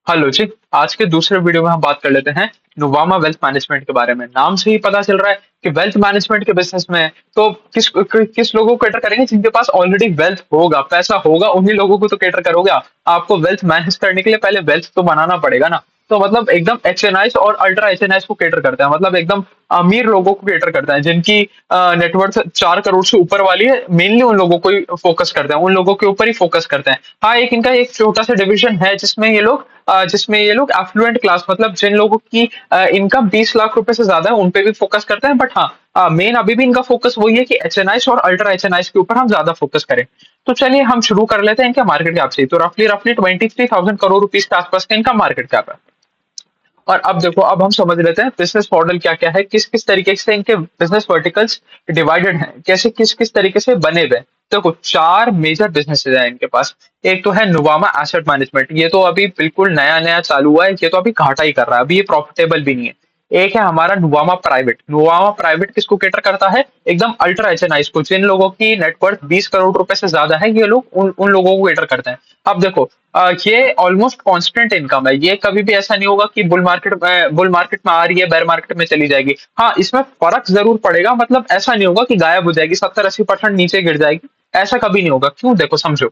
Hello जी। आज के दूसरे वीडियो में हम बात कर लेते हैं नुवामा वेल्थ मैनेजमेंट के बारे में। नाम से ही पता चल रहा है कि वेल्थ मैनेजमेंट के बिजनेस में है। तो किस लोगों को कैटर करेंगे? जिनके पास ऑलरेडी वेल्थ होगा, पैसा होगा, उन्हीं लोगों को तो कैटर करोगे आप। आपको वेल्थ मैनेज करने के लिए पहले वेल्थ तो बनाना पड़ेगा ना। तो मतलब एकदम एचएनआईस और अल्ट्रा एचएनआईस को कैटर करता है, मतलब एकदम अमीर लोगों को कैटर करता है, जिनकी नेटवर्थ 4 करोड़ से ऊपर वाली है। मेनली उन लोगों को ही फोकस करते हैं, उन लोगों के ऊपर ही फोकस करते हैं। हाँ, एक इनका एक छोटा सा डिवीजन है जिसमें ये लोग एफ्लुएंट क्लास, मतलब जिन लोगों की इनकम 20 लाख रुपए से ज्यादा है, उन पे भी फोकस करते हैं। बट हाँ, मेन अभी भी इनका फोकस वही है कि एचएनआईस और अल्ट्रा एचएनआईस के ऊपर हम ज्यादा फोकस करें। तो चलिए हम शुरू कर लेते हैं इनका मार्केट कैप से। तो रफली रफली 23,000 करोड़ रुपीज के आसपास का इनका मार्केट कैप है। और अब देखो, अब हम समझ लेते हैं बिजनेस मॉडल क्या क्या है, किस किस तरीके से इनके बिजनेस वर्टिकल्स डिवाइडेड हैं, कैसे किस किस तरीके से बने हुए हैं। देखो, 4 मेजर बिजनेसेस हैं इनके पास। एक तो है नुवामा एसेट मैनेजमेंट। ये तो अभी बिल्कुल नया नया चालू हुआ है, ये तो अभी घाटा ही कर रहा है, अभी ये प्रॉफिटेबल भी नहीं है। एक है हमारा नुवामा प्राइवेट। नुवामा प्राइवेट किसको कैटर करता है? एकदम अल्ट्रा एचएनआईस को, जिन लोगों की नेटवर्थ 20 करोड़ रुपए से ज्यादा है, ये लोग उन लोगों को कैटर करते हैं। अब देखो, ये ऑलमोस्ट कांस्टेंट इनकम है। ये कभी भी ऐसा नहीं होगा कि बुल मार्केट में आ रही है, बेर मार्केट में चली जाएगी। हाँ, इसमें फर्क जरूर पड़ेगा, मतलब ऐसा नहीं होगा कि गायब हो जाएगी, 70-80% नीचे गिर जाएगी। ऐसा कभी नहीं होगा। क्यों? देखो, समझो।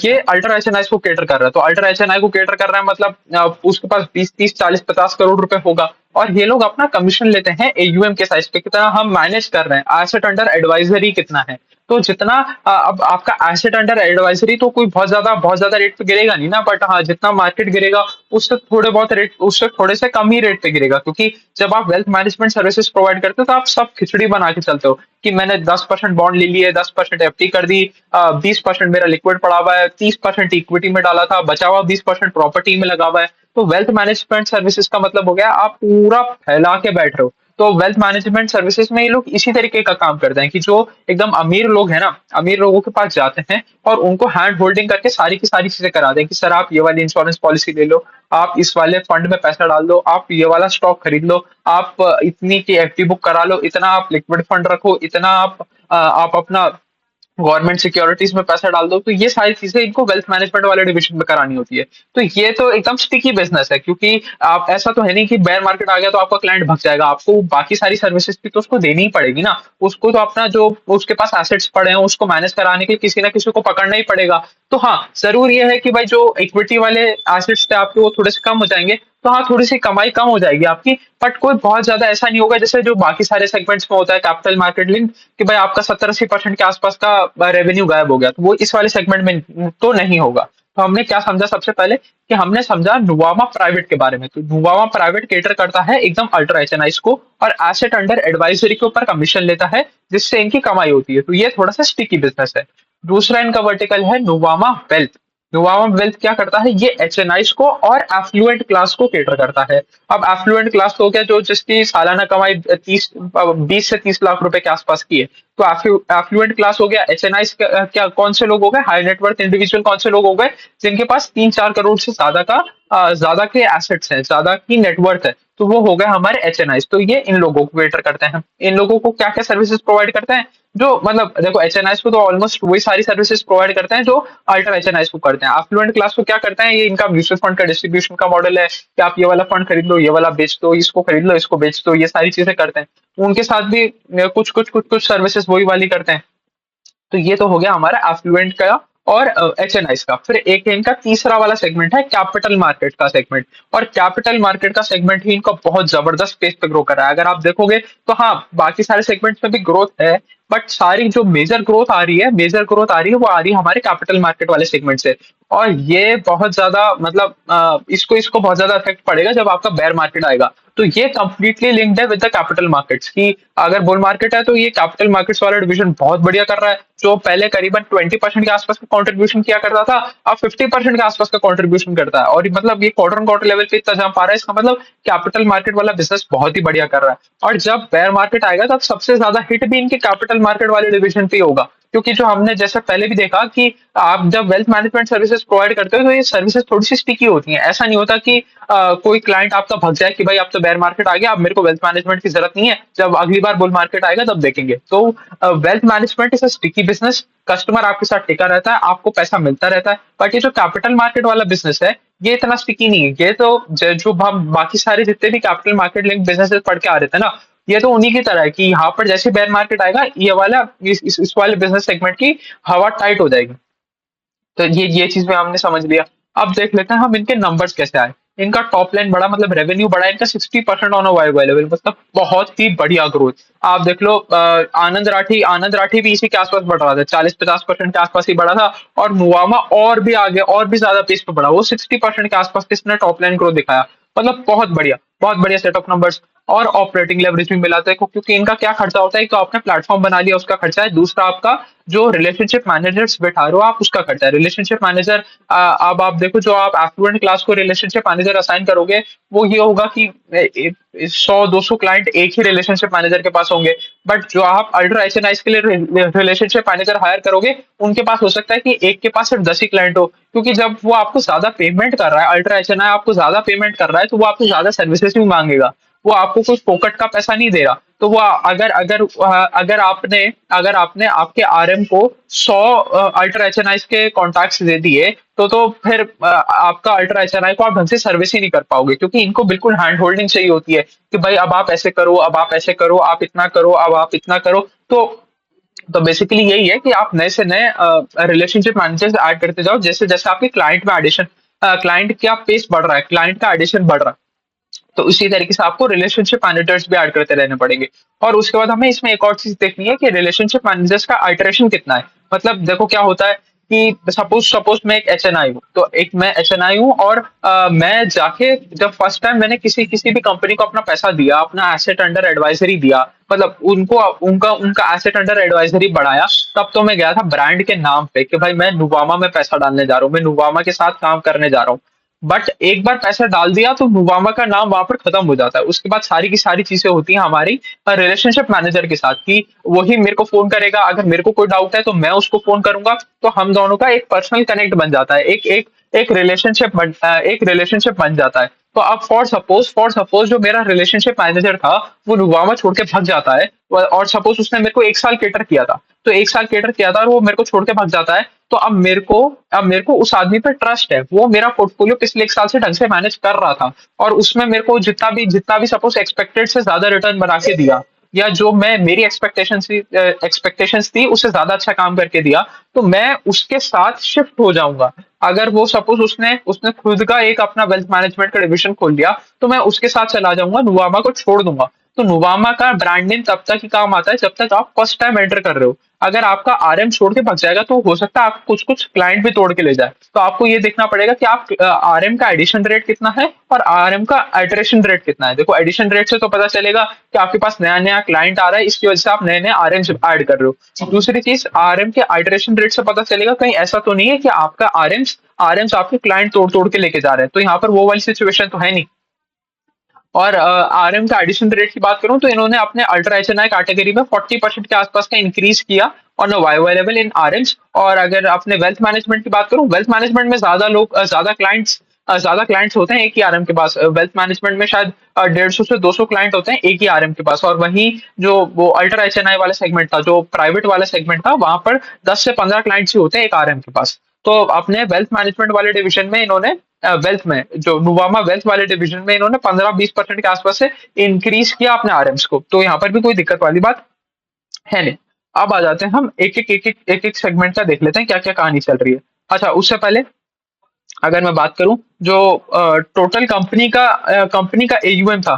ये अल्ट्रा एचएनआई को केटर कर रहा है, तो अल्ट्रा एचएनआई को केटर कर रहा है, मतलब उसके पास 20, 30, 40, 50 करोड़ रुपए होगा। और ये लोग अपना कमीशन लेते हैं एयूएम के साइज पे, कितना हम मैनेज कर रहे हैं, एसेट अंडर एडवाइजरी कितना है। तो जितना अब आपका एसेट अंडर एडवाइजरी तो कोई बहुत ज्यादा रेट पे गिरेगा नहीं ना, बट हाँ, जितना मार्केट गिरेगा उससे थोड़े से कम ही रेट पे गिरेगा। क्योंकि जब आप वेल्थ मैनेजमेंट सर्विसेज प्रोवाइड करते हो, तो आप सब खिचड़ी बना के चलते हो कि मैंने 10% बॉन्ड ले लिए, 10% एफडी कर दी, 20% मेरा लिक्विड पड़ा हुआ है, 30% इक्विटी में डाला था, बचा हुआ 20% प्रॉपर्टी में लगा हुआ है। तो वेल्थ मैनेजमेंट सर्विसेज का मतलब हो गया आप पूरा फैला के बैठ रहे हो। तो वेल्थ मैनेजमेंट सर्विसेज में ये लोग इसी तरीके का काम करते हैं कि जो एकदम अमीर लोग हैं ना, अमीर लोगों के पास जाते हैं और उनको हैंड होल्डिंग करके सारी की सारी चीजें करा दें कि सर आप ये वाली इंश्योरेंस पॉलिसी ले लो, आप इस वाले फंड में पैसा डाल दो, आप ये वाला स्टॉक खरीद लो, आप इतनी की एफडी बुक करा लो, इतना आप लिक्विड फंड रखो, इतना आप अपना गवर्नमेंट सिक्योरिटीज में पैसा डाल दो। तो ये सारी चीजें इनको वेल्थ मैनेजमेंट वाले डिविजन में करानी होती है। तो ये तो एकदम स्टिकी बिजनेस है, क्योंकि आप ऐसा तो है नहीं कि बेयर मार्केट आ गया तो आपका क्लाइंट भग जाएगा। आपको बाकी सारी सर्विसेज भी तो उसको देनी ही पड़ेगी ना। उसको तो अपना जो उसके पास एसेट्स पड़े हैं उसको मैनेज कराने के लिए किसी ना किसी को पकड़ना ही पड़ेगा। तो हाँ, जरूर ये है कि भाई जो इक्विटी वाले एसेट्स थे आपके, वो थोड़े से कम हो जाएंगे। तो हाँ, थोड़ी सी कमाई कम हो जाएगी आपकी। बट कोई बहुत ज्यादा ऐसा नहीं होगा जैसे जो बाकी सारे सेगमेंट्स में होता है कैपिटल मार्केट लिंक, कि भाई आपका 70-80% के आसपास का रेवेन्यू गायब हो गया। तो वो इस वाले सेगमेंट में तो नहीं होगा। तो हमने क्या समझा? सबसे पहले कि हमने समझा नुवामा प्राइवेट के बारे में। तो नुवामा प्राइवेट केटर करता है एकदम अल्ट्रा एचएनआईस को, और एसेट अंडर एडवाइजरी के ऊपर कमीशन लेता है, जिससे इनकी कमाई होती है। तो ये थोड़ा सा स्टिकी बिजनेस है। दूसरा इनका वर्टिकल है नुवामा वेल्थ। नुवामा वेल्थ क्या करता है? ये एचएनआईस को और एफ्लुएंट क्लास को केटर करता है। अब एफ्लुएंट क्लास तो हो गया जो जिसकी सालाना कमाई 20 से 30 लाख रुपए के आसपास की है। तो एफ्लुएंट क्लास हो गया। एचएनआईस क्या कौन से लोग हो गए? हाई नेटवर्थ इंडिविजुअल कौन से लोग हो गए? जिनके पास 3-4 करोड़ से ज्यादा के एसेट्स हैं, ज्यादा की नेटवर्थ है। तो वो हो गए हमारे एचएनआईस। तो ये इन लोगों को वेटर करते हैं। इन लोगों को क्या क्या सर्विसेज प्रोवाइड करते हैं? जो मतलब देखो, एचएनआईस को तो ऑलमोस्ट वही सारी सर्विसेज प्रोवाइड करते हैं जो अल्ट्रा एचएनआईस को करते हैं। एफ्लुएंट क्लास को क्या करते हैं? ये इनका म्यूचुअल फंड का डिस्ट्रीब्यूशन का मॉडल है कि आप ये वाला फंड खरीद लो, ये वाला बेच दो, इसको खरीद लो, इसको बेच दो, ये सारी चीजें करते हैं। उनके साथ भी कुछ सर्विसेज वही वाली करते हैं। तो ये तो हो गया हमारा एफ्लुएंट का और एचएनआईस का। फिर एक इनका तीसरा वाला सेगमेंट है कैपिटल मार्केट का सेगमेंट। और कैपिटल मार्केट का सेगमेंट ही इनका बहुत जबरदस्त पेस पे ग्रो कर रहा है। अगर आप देखोगे तो हाँ, बाकी सारे सेगमेंट्स में भी ग्रोथ है, बट सारी जो मेजर ग्रोथ आ रही है वो आ रही है हमारे कैपिटल मार्केट वाले सेगमेंट से। और ये बहुत ज्यादा, मतलब इसको इसको बहुत ज्यादा इफेक्ट पड़ेगा जब आपका बेयर मार्केट आएगा। तो ये कंप्लीटली लिंक्ड है विद द कैपिटल मार्केट्स की। अगर बुल मार्केट है तो ये कैपिटल मार्केट्स वाला डिवीजन बहुत बढ़िया कर रहा है। जो पहले करीबन 20% के आसपास का कंट्रीब्यूशन किया करता था, अब 50% के आसपास का कंट्रीब्यूशन करता है। और मतलब ये क्वार्टर ऑन क्वार्टर लेवल पे इतना जंप आ रहा है, इसका मतलब कैपिटल मार्केट वाला बिजनेस बहुत ही बढ़िया कर रहा है। और जब बेयर मार्केट आएगा तब सबसे ज्यादा हिट भी इनके कैपिटल मार्केट वाले डिवीजन पे ही होगा। क्योंकि जो हमने जैसे पहले भी देखा कि आप जब वेल्थ मैनेजमेंट सर्विसेज प्रोवाइड करते हो तो ये सर्विसेज थोड़ी सी स्टिकी होती हैं। ऐसा नहीं होता कि कोई क्लाइंट आपका भग जाए कि भाई अब तो बेयर मार्केट आ गया, अब मेरे को वेल्थ मैनेजमेंट की जरूरत नहीं है, जब अगली बार बुल मार्केट आएगा तब देखेंगे। तो wealth management is a sticky business. Customer आपके साथ टिका रहता है, आपको पैसा मिलता रहता है। बट ये जो कैपिटल मार्केट वाला बिजनेस है, ये इतना स्टिकी नहीं है। ये तो जो हम बाकी सारे जितने भी कैपिटल मार्केट लिंक बिजनेसेस पढ़ के आ रहे थे ना, ये तो उन्हीं की तरह है कि यहाँ पर जैसे बेयर मार्केट आएगा, ये वाला इस वाले बिजनेस सेगमेंट की हवा टाइट हो जाएगी। तो ये चीज में हमने समझ लिया। अब देख लेते हैं हम इनके नंबर्स कैसे आए। इनका टॉप लाइन बढ़ा, मतलब रेवेन्यू बढ़ा इनका 60% ऑन अ वाई लेवल, मतलब बहुत ही बढ़िया ग्रोथ। आप देख लो आनंद राठी भी इसी के आसपास बढ़ रहा था, 40-50% के आसपास ही बढ़ा था। और मुवामा और भी आगे और भी ज्यादा पेस पे बढ़ा, वो 60% के आसपास किसने टॉप लाइन ग्रोथ दिखाया। मतलब बहुत बढ़िया सेट ऑफ नंबर्स। और ऑपरेटिंग लेवरेज भी मिला था, क्योंकि इनका क्या खर्चा होता है, कि आपने प्लेटफॉर्म बना लिया उसका खर्चा है, दूसरा आपका जो रिलेशनशिप मैनेजर्स बैठा रहे हो आप उसका खर्चा है। रिलेशनशिप मैनेजर, अब आप देखो, जो आप एफ्लुएंट क्लास को रिलेशनशिप मैनेजर असाइन करोगे, वो ये होगा कि 100-200 क्लाइंट एक ही रिलेशनशिप मैनेजर के पास होंगे। बट जो आप अल्ट्रा एच एन आईज के लिए रिलेशनशिप मैनेजर हायर करोगे, उनके पास हो सकता है कि एक के पास सिर्फ 10 ही क्लाइंट हो, क्योंकि जब वो आपको ज्यादा पेमेंट कर रहा है, अल्ट्रा एच एन आई आपको ज्यादा पेमेंट कर रहा है, तो वो आपको ज्यादा सर्विसेज भी मांगेगा। वो आपको कुछ फोकट का पैसा नहीं दे रहा। तो वो अगर अगर अगर आपने आपके आरएम को 100 अल्ट्रा एचएनआई के कॉन्टैक्ट्स दे दिए, तो फिर आपका अल्ट्रा एचएनआई को आप ढंग से सर्विस ही नहीं कर पाओगे, क्योंकि इनको बिल्कुल हैंड होल्डिंग चाहिए होती है कि भाई अब आप ऐसे करो, अब आप ऐसे करो, आप इतना करो, अब आप इतना करो। तो बेसिकली यही है कि आप नए से नए रिलेशनशिप मैनेजर्स ऐड करते जाओ, जैसे जैसे आपके क्लाइंट में एडिशन, क्लाइंट का पेस बढ़ रहा है, क्लाइंट का एडिशन बढ़ रहा है, तो इसी तरीके से आपको रिलेशनशिप मैनेजर्स भी ऐड करते रहने पड़ेंगे। और उसके बाद हमें इसमें एक और चीज देखनी है कि रिलेशनशिप मैनेजर्स का अल्टरेशन कितना है। मतलब देखो क्या होता है कि सपोज सपोज मैं एक एचएनआई हूँ, तो एक मैं एचएनआई हूँ, और मैं जाके जब फर्स्ट टाइम मैंने किसी किसी भी कंपनी को अपना पैसा दिया, अपना एसेट अंडर एडवाइजरी दिया, मतलब उनको उनका उनका एसेट अंडर एडवाइजरी बढ़ाया, तब तो मैं गया था ब्रांड के नाम पे कि भाई मैं नुवामा में पैसा डालने जा रहा हूँ, मैं नुवामा के साथ काम करने जा रहा हूँ। बट एक बार पैसा डाल दिया तो नुवामा का नाम वहां पर खत्म हो जाता है। उसके बाद सारी की सारी चीजें होती हैं हमारी रिलेशनशिप मैनेजर के साथ, कि वही मेरे को फोन करेगा, अगर मेरे को कोई डाउट है तो मैं उसको फोन करूंगा, तो हम दोनों का एक पर्सनल कनेक्ट बन जाता है, एक रिलेशनशिप बन जाता है। तो अब फॉर सपोज जो मेरा रिलेशनशिप मैनेजर था, वो नुवामा छोड़ के भाग जाता है, और सपोज उसने मेरे को 1 साल केटर किया था, तो 1 साल केटर किया था और वो मेरे को छोड़ के भाग जाता है, तो अब मेरे को उस आदमी पे ट्रस्ट है, वो मेरा पोर्टफोलियो पिछले 1 साल से ढंग से मैनेज कर रहा था, और उसमें मेरे को जितना भी सपोज एक्सपेक्टेड से ज्यादा रिटर्न बना के दिया, या जो मैं मेरी एक्सपेक्टेशंस थी उससे ज्यादा अच्छा काम करके दिया, तो मैं उसके साथ शिफ्ट हो जाऊंगा। अगर वो सपोज उसने उसने खुद का एक अपना वेल्थ मैनेजमेंट का डिविजन खोल लिया, तो मैं उसके साथ चला जाऊंगा, नुवामा को छोड़ दूंगा। तो नुवामा का ब्रांड नेम तब तक ही काम आता है जब तक आप फर्स्ट टाइम एंटर कर रहे हो। अगर आपका आरएम छोड़ के भाग जाएगा, तो हो सकता है आप कुछ कुछ क्लाइंट भी तोड़ के ले जाए। तो आपको ये देखना पड़ेगा कि आप आरएम का एडिशन रेट कितना है और आरएम का अल्टरेशन रेट कितना है। देखो एडिशन रेट से तो पता चलेगा कि आपके पास नया नया क्लाइंट आ रहा है, इसकी वजह से आप नए नए आरएम ऐड कर रहे हो। दूसरी चीज, आरएम के अल्टरेशन रेट से पता चलेगा कहीं ऐसा तो नहीं है कि आपका आरएम्स आपके क्लाइंट तोड़ तोड़ के लेके जा रहे हैं, तो यहाँ पर वो वाली सिचुएशन तो है नहीं। और आरएम का एडिशन रेट की बात करूं, तो इन्होंने अपने अल्ट्रा एचएनआई कैटेगरी में 40% के आसपास का इंक्रीज किया on a Y level in RMs. और अगर अपने वेल्थ मैनेजमेंट की बात करूं, वेल्थ मैनेजमेंट में ज्यादा क्लाइंट्स होते हैं एक ही आरएम के पास। वेल्थ मैनेजमेंट में शायद 150 से 200 क्लाइंट होते हैं एक ही आरएम के पास, और वहीं जो वो अल्ट्रा एचएनआई वाला सेगमेंट था, जो प्राइवेट वाला सेगमेंट था, वहां पर 10 से 15 क्लाइंट्स ही होते हैं एक आरएम के पास। तो अपने वेल्थ मैनेजमेंट वाले डिवीजन में इन्होंने वेल्थ में जो नुवामा वेल्थ वाले डिवीजन में इन्होंने 15-20% के आसपास से इंक्रीज किया अपने आरएम्स को, तो यहाँ पर भी कोई दिक्कत वाली बात है नहीं। अब आ जाते हैं हम एक एक सेगमेंट का देख लेते हैं क्या क्या कहानी चल रही है। अच्छा, उससे पहले अगर मैं बात करूं, जो टोटल कंपनी का एयूएम था,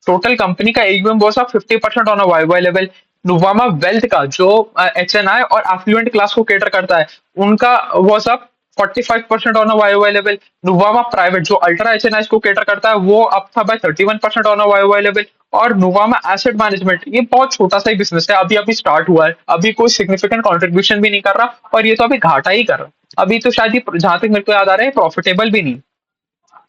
टोटल कंपनी का AUM was up 50% on a Y level. Nuvama wealth का जो एचएनआई और एफ्लुएंट क्लास को केटर करता है, उनका was up 45% on a Y level. Nuvama private जो अल्ट्रा एचएनआई को केटर करता है, वो अप था by 31% on a Y level. और नुवामा एसेट मैनेजमेंट, ये बहुत छोटा सा ही बिजनेस है, अभी अभी स्टार्ट हुआ है, अभी कोई सिग्निफिकेंट कंट्रीब्यूशन भी नहीं कर रहा, और ये तो अभी घाटा ही कर रहा है। अभी तो शायद ये, जहां तक मेरे को याद आ रहा है, प्रॉफिटेबल भी नहीं।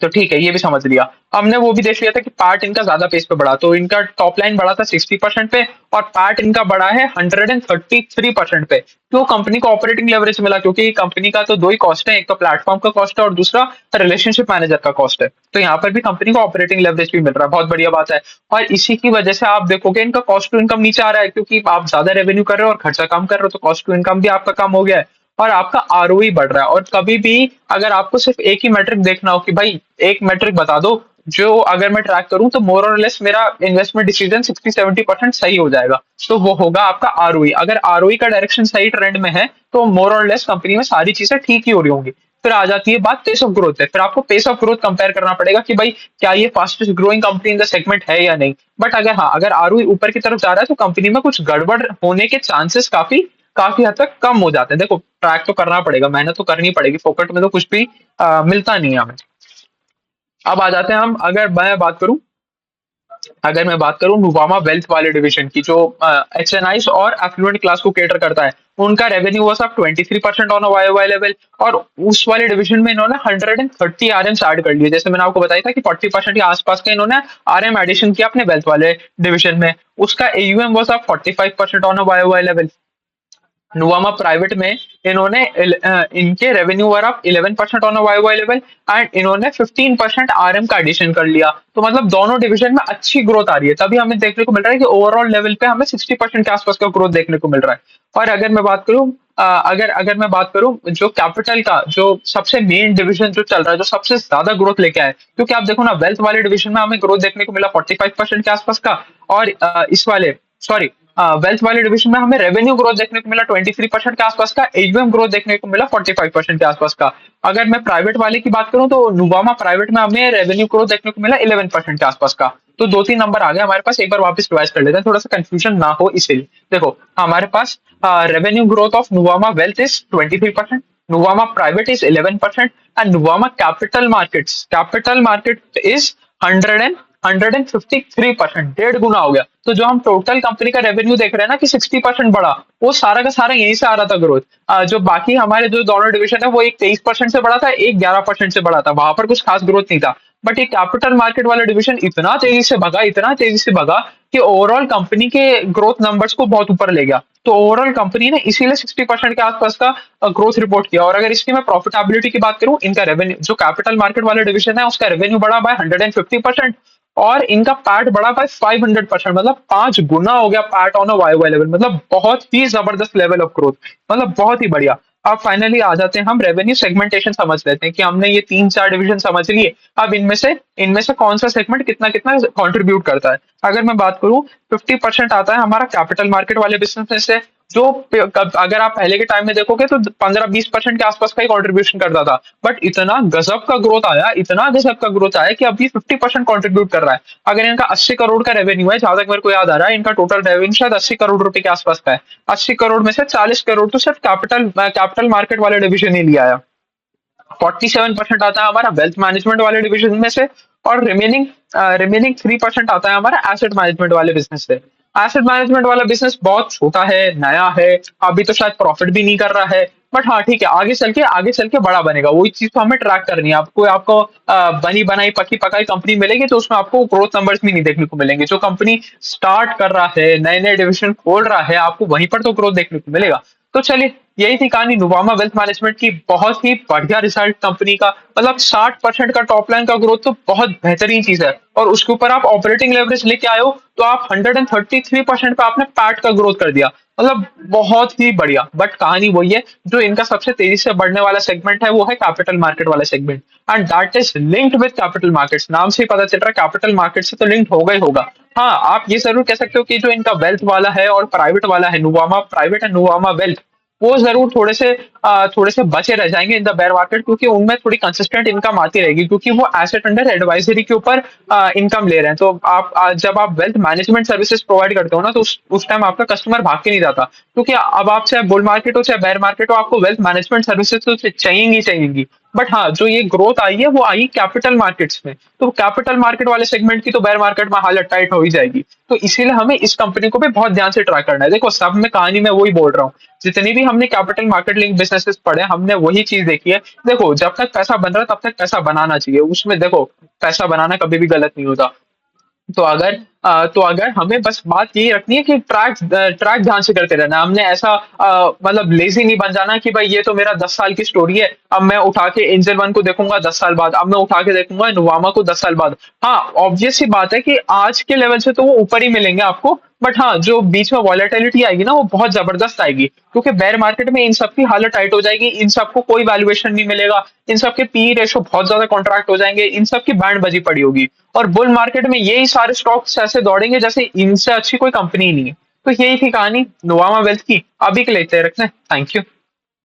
तो ठीक है, ये भी समझ लिया। हमने वो भी देख लिया था कि पार्ट इनका ज्यादा पेस पे बढ़ा, तो इनका टॉप लाइन बढ़ा था 60% पे, और पार्ट इनका बढ़ा है 133% पे। क्यों? कंपनी को ऑपरेटिंग लेवरेज मिला, क्योंकि कंपनी का तो दो ही कॉस्ट है, एक तो प्लेटफॉर्म का कॉस्ट है और दूसरा रिलेशनशिप मैनेजर का कॉस्ट है। तो यहाँ पर भी कंपनी को ऑपरेटिंग लेवरेज भी मिल रहा है, बहुत बढ़िया बात है। और इसी की वजह से आप देखोगे इनका कॉस्ट टू इनकम नीचे आ रहा है, क्योंकि आप ज्यादा रेवेन्यू कर रहे हो और खर्चा कम कर रहे हो, तो कॉस्ट टू इनकम भी आपका कम हो गया है। और आपका आरओई बढ़ रहा है। और कभी भी अगर आपको सिर्फ एक ही मैट्रिक देखना हो कि भाई एक मैट्रिक बता दो जो अगर मैं ट्रैक करूं तो मोर और लेस मेरा इन्वेस्टमेंट डिसीजन 60-70% सही हो जाएगा, तो वो होगा आपका आरओई। अगर आरओई का डायरेक्शन सही ट्रेंड में है तो मोर और लेस कंपनी में सारी चीजें ठीक ही हो रही होंगी। फिर आ जाती है बात पेस ऑफ ग्रोथ है, फिर आपको पेस ऑफ ग्रोथ कंपेयर करना पड़ेगा कि भाई क्या ये fastest growing company in the segment है या नहीं। बट अगर हाँ, अगर आरओई ऊपर की तरफ जा रहा है तो कंपनी में कुछ गड़बड़ होने के चांसेस काफी काफी हद तक कम हो जाते हैं। देखो ट्रैक तो करना पड़ेगा, मेहनत तो करनी पड़ेगी, फोकट में तो कुछ भी मिलता नहीं है हमें। अब आ जाते हैं हम, अगर मैं बात करूं नुवामा वेल्थ वाले डिवीजन की, जो एचएनआईस और एफ्लुएंट क्लास को केटर करता है, उनका revenue was up 23% on Y level. और उस वाले डिवीजन में इन्होंने 130 आरएम्स ऐड कर लिए। जैसे मैंने आपको बताया था कि 40% के आसपास का इन्होंने आरएम एडिशन किया अपने वेल्थ वाले डिवीजन में। उसका AUM was up 45% on Y level. Nuvama private में इन्होंने इनके revenue were up 11% on Y Y level and इन्होंने 15% आरएम का एडिशन कर लिया। तो मतलब दोनों डिवीजन में अच्छी ग्रोथ आ रही है, तभी हमें देखने को मिल रहा है कि ओवरऑल लेवल पे हमें 60% के आसपास का ग्रोथ देखने को मिल रहा है। और अगर मैं बात करूं अगर अगर मैं बात करूं जो कैपिटल का जो सबसे मेन डिवीजन जो चल रहा है, जो सबसे ज्यादा ग्रोथ लेके आए, क्योंकि आप देखो ना वेल्थ वाले डिवीजन में हमें ग्रोथ देखने को मिला 45% के आसपास का। और इस वाले सॉरी वेल्थ वाले डिवीजन में हमें रेवेन्यू ग्रोथ देखने को मिला 23% के आसपास का, एयूएम ग्रोथ देखने को मिला 45% के आसपास का। अगर मैं प्राइवेट वाले की बात करूं तो नुवामा प्राइवेट में हमें रेवेन्यू ग्रोथ देखने को मिला 11% के आसपास का। तो दो तीन नंबर आ गए हमारे पास, एक बार वापस रिवाइज कर लेते हैं थोड़ा सा कंफ्यूजन ना हो इसीलिए। देखो हमारे पास revenue growth of Nuvama wealth is 23%, Nuvama private is 11% and Nuvama capital market is 153%, 1.5 गुना हो गया। तो जो हम टोटल कंपनी का रेवेन्यू देख रहे हैं ना कि 60% बढ़ा, वो सारा का सारा यहीं से आ रहा था ग्रोथ। जो बाकी हमारे जो दोनों डिवीजन है वो एक 23% से बढ़ा था, एक 11% से बढ़ा था, वहां पर कुछ खास ग्रोथ नहीं था। बट ये कैपिटल मार्केट वाला डिवीजन इतना तेजी से भगा कि ओवरऑल कंपनी के ग्रोथ नंबर्स को बहुत ऊपर ले गया। तो ओवरऑल कंपनी ने इसीलिए 60% के आसपास का ग्रोथ रिपोर्ट किया। और अगर इसकी मैं प्रॉफिटेबिलिटी की बात करूं, इनका रेवेन्यू जो कैपिटल मार्केट वाला डिवीजन है उसका रेवेन्यू बढ़ा बाय 150% और इनका पैट बढ़ा बाय 500%, मतलब 5 गुना हो गया PAT on a Y Y level. मतलब बहुत ही जबरदस्त लेवल ऑफ ग्रोथ, मतलब बहुत ही बढ़िया। अब फाइनली आ जाते हैं हम रेवेन्यू सेगमेंटेशन समझ लेते हैं कि हमने ये 3-4 डिवीजन समझ लिए। अब इनमें से कौन सा सेगमेंट कितना कितना कंट्रीब्यूट करता है। अगर मैं बात करूं 50% आता है हमारा कैपिटल मार्केट वाले बिजनेस में से, जो अगर आप पहले के टाइम में देखोगे तो 15-20% के आसपास का ही कंट्रीब्यूशन करता था। बट इतना गजब का ग्रोथ आया कि अभी 50% कंट्रीब्यूट कर रहा है। अगर इनका 80 करोड़ का रेवेन्यू है, जहां तक मेरे को याद आ रहा है इनका टोटल रेवेन्यू शायद 80 करोड़ रुपए के आसपास का है। 80 करोड़ में से 40 करोड़ तो सिर्फ कैपिटल मार्केट वाले डिवीजन ही लिया है। 47% आता है हमारा वेल्थ मैनेजमेंट वाले डिवीजन में से, और रिमेनिंग 3% आता है हमारा एसेट मैनेजमेंट वाले बिजनेस से। एसेट मैनेजमेंट वाला बिजनेस बहुत छोटा है, नया है, अभी तो शायद प्रॉफिट भी नहीं कर रहा है। बट हाँ ठीक है, आगे चल के बड़ा बनेगा, वही चीज तो हमें ट्रैक करनी है। आपको बनी बनाई पकी पकाई कंपनी मिलेगी तो उसमें आपको ग्रोथ नंबर्स भी नहीं देखने को मिलेंगे। जो कंपनी स्टार्ट कर रहा है, नए नए डिविजन खोल रहा है, आपको वहीं पर तो ग्रोथ देखने को मिलेगा। तो चलिए, यही थी कहानी नुवामा वेल्थ मैनेजमेंट की। बहुत ही बढ़िया रिजल्ट कंपनी का, मतलब 60% का टॉप लाइन का ग्रोथ तो बहुत बेहतरीन चीज है। और उसके ऊपर आप ऑपरेटिंग लेवरेज लेके आए हो तो आप 133% पे आपने पैट का ग्रोथ कर दिया, मतलब बहुत ही बढ़िया। बट कहानी वही है, जो इनका सबसे तेजी से बढ़ने वाला सेगमेंट है वो है कैपिटल मार्केट वाला segment, and that is linked with capital markets. नाम से ही पता चल रहा है कैपिटल मार्केट से तो लिंक्ड होगा ही होगा। हाँ, आप ये जरूर कह सकते हो कि जो इनका वेल्थ वाला है और प्राइवेट वाला है, Nuvama private and Nuvama wealth, वो जरूर थोड़े से बचे रह जाएंगे इन द बेयर मार्केट, क्योंकि उनमें थोड़ी कंसिस्टेंट इनकम आती रहेगी, क्योंकि वो एसेट अंडर एडवाइजरी के ऊपर इनकम ले रहे हैं। तो जब आप वेल्थ मैनेजमेंट सर्विसेज प्रोवाइड करते हो ना, तो उस टाइम आपका कस्टमर भाग के नहीं जाता, क्योंकि अब आप चाहे बुल मार्केट हो चाहे बेयर मार्केट हो, आपको वेल्थ मैनेजमेंट सर्विसेज तो चाहिए। बट हाँ, जो ये ग्रोथ आई है वो आई कैपिटल मार्केट्स में, तो कैपिटल मार्केट वाले सेगमेंट की तो बेयर मार्केट में हालत टाइट हो ही जाएगी। तो इसीलिए हमें इस कंपनी को भी बहुत ध्यान से ट्रैक करना है। देखो सब में कहानी में वही बोल रहा हूँ, जितनी भी हमने कैपिटल मार्केट लिंक बिजनेसेस पढ़े, हमने वही चीज देखी है। देखो जब तक पैसा बन रहा है तब तक पैसा बनाना चाहिए, उसमें देखो पैसा बनाना कभी भी गलत नहीं होता। तो अगर हमें बस बात यही रखनी है कि ट्रैक ध्यान से करते रहना। हमने ऐसा मतलब लेजी नहीं बन जाना कि भाई ये तो मेरा 10 साल की स्टोरी है, अब मैं उठा के एंजल वन को देखूंगा 10 साल बाद, अब मैं उठा के देखूंगा नुवामा को 10 साल बाद। हाँ, ऑब्वियस सी बात है कि आज के लेवल से तो वो ऊपर ही मिलेंगे आपको, बट हाँ, जो बीच में वॉलेटिलिटी आएगी ना वो बहुत जबरदस्त आएगी, क्योंकि बेयर मार्केट में इन सब की हालत टाइट हो जाएगी, इन सबको कोई वैल्यूएशन नहीं मिलेगा, इन सब के पी रेशो बहुत ज्यादा कॉन्ट्रैक्ट हो जाएंगे, इन सब की बैंड बजी पड़ी होगी। और बुल मार्केट में यही सारे स्टॉक्स ऐसे दौड़ेंगे जैसे इनसे अच्छी कोई कंपनी ही नहीं है। तो यही थी कहानी नुवामा वेल्थ की। अभी के लिए इतना ही रखना है। Thank you.